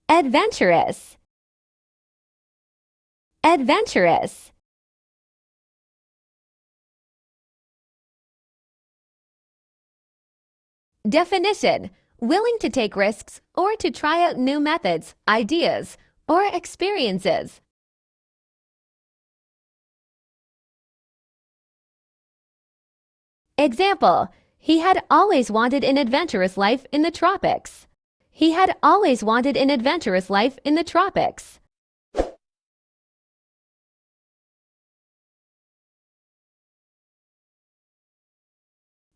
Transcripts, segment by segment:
Adventurous. Adventurous. Definition: willing to take risks or to try out new methods, ideas, or experiences. Example: he had always wanted an adventurous life in the tropics. He had always wanted an adventurous life in the tropics.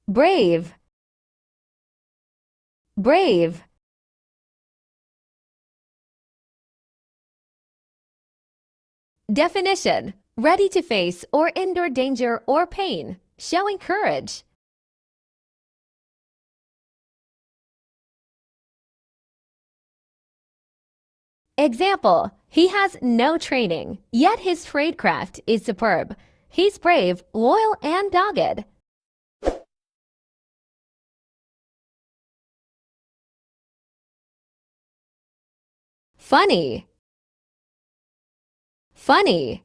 Brave. Brave. Definition: ready to face or endure danger or pain, showing courage. Example: he has no training, yet his tradecraft is superb. He's brave, loyal, and dogged. Funny. Funny.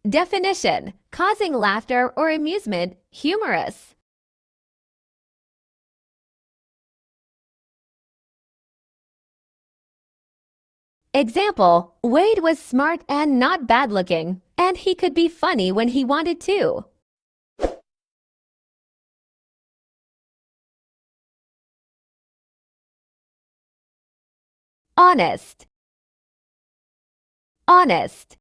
Definition: causing laughter or amusement, humorous. Example: Wade was smart and not bad-looking, and he could be funny when he wanted to. Honest. Honest.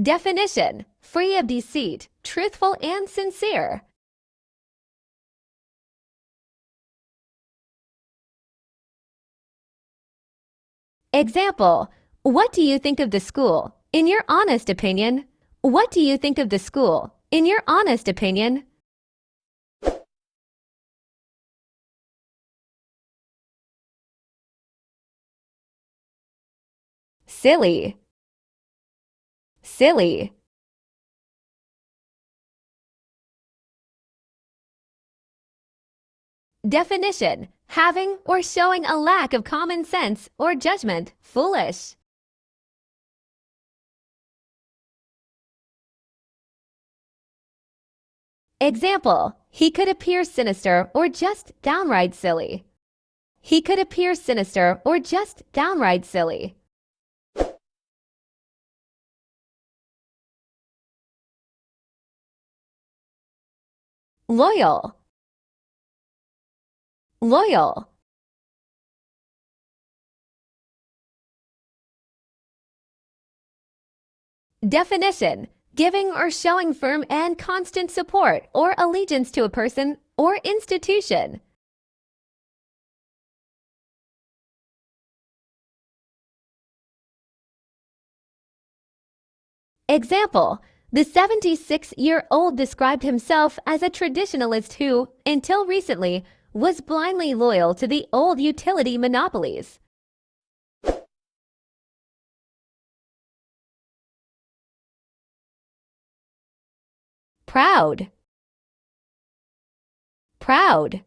Definition: free of deceit, truthful and sincere. Example: what do you think of the school? In your honest opinion. What do you think of the school? In your honest opinion. Silly. Silly. Definition: having or showing a lack of common sense or judgment, foolish. Example: he could appear sinister or just downright silly. He could appear sinister or just downright silly. Loyal. Loyal. Definition: giving or showing firm and constant support or allegiance to a person or institution. Example: the 76-year-old described himself as a traditionalist who, until recently, was blindly loyal to the old utility monopolies. Proud. Proud.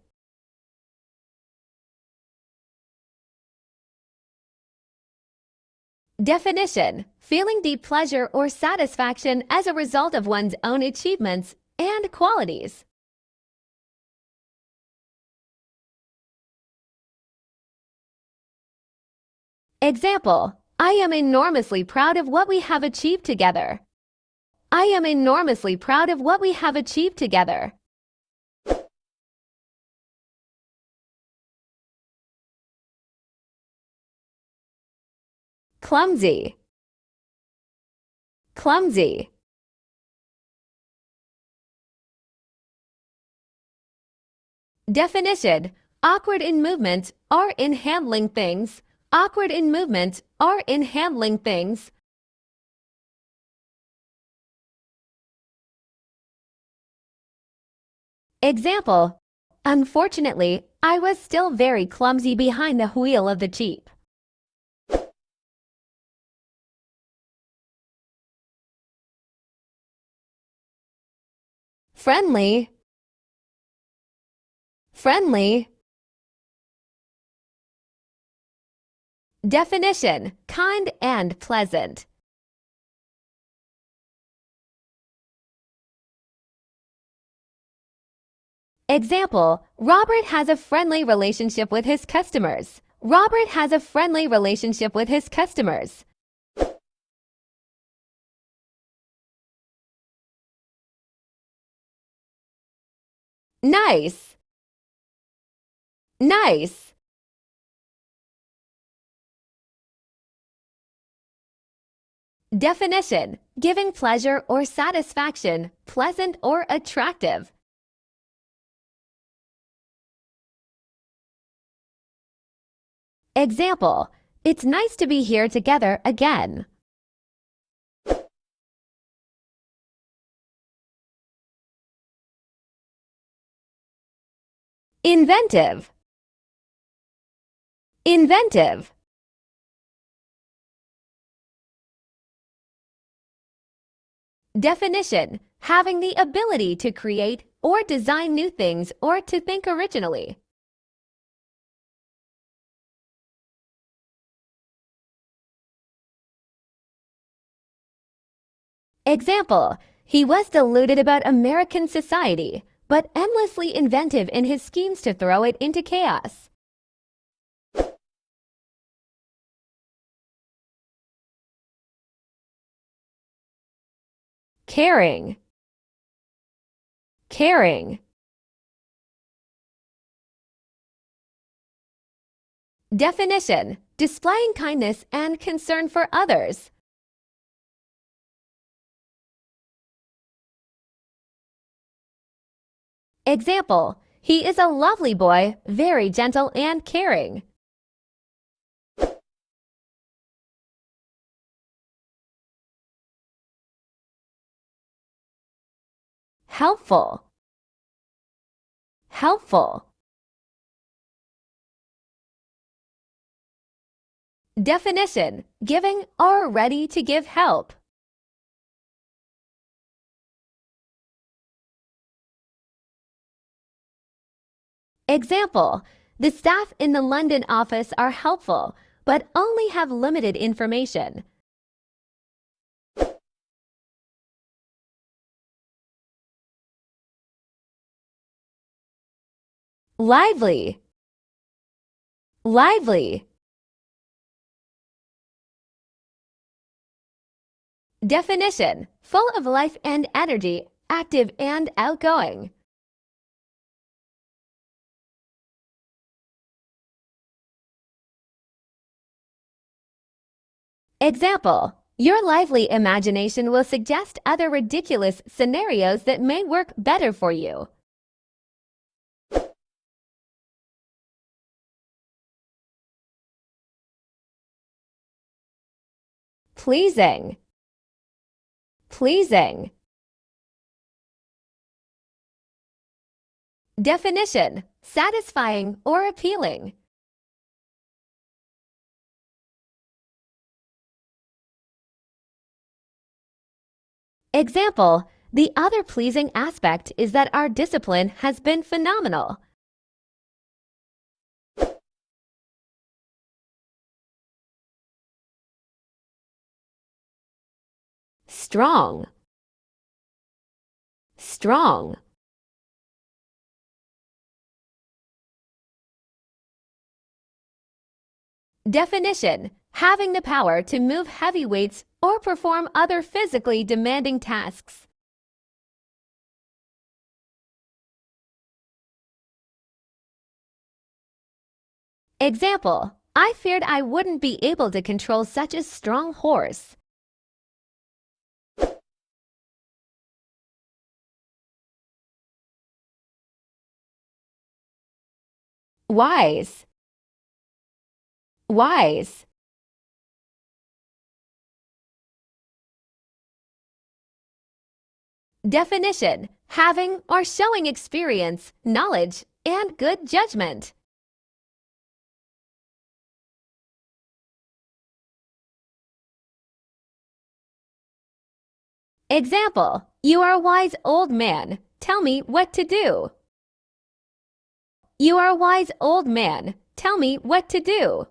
Definition: feeling deep pleasure or satisfaction as a result of one's own achievements and qualities. Example: I am enormously proud of what we have achieved together. I am enormously proud of what we have achieved together. Clumsy. Clumsy. Definition: awkward in movement or in handling things. Awkward in movement or in handling things. Example: unfortunately, I was still very clumsy behind the wheel of the Jeep. friendly, friendly. Definition: kind and pleasant. Example: Robert has a friendly relationship with his customers. Robert has a friendly relationship with his customers. Nice, nice. Definition: giving pleasure or satisfaction, pleasant or attractive. Example: it's nice to be here together again. Inventive, inventive. Definition: having the ability to create or design new things or to think originally. Example: he was deluded about American society, but endlessly inventive in his schemes to throw it into chaos. Caring, caring. Definition: displaying kindness and concern for others. Example: he is a lovely boy, very gentle and caring. Helpful, helpful. Definition: giving or ready to give help. Example: the staff in the London office are helpful, but only have limited information. Lively, lively. Definition: full of life and energy, active and outgoing. Example: your lively imagination will suggest other ridiculous scenarios that may work better for you. Pleasing, pleasing. Definition: satisfying or appealing. Example: the other pleasing aspect is that our discipline has been phenomenal. Strong, strong. Definition: having the power to move heavy weights or perform other physically demanding tasks. Example: I feared I wouldn't be able to control such a strong horse. Wise, wise. Definition: having or showing experience, knowledge, and good judgment. Example: you are a wise old man. Tell me what to do. You are a wise old man. Tell me what to do.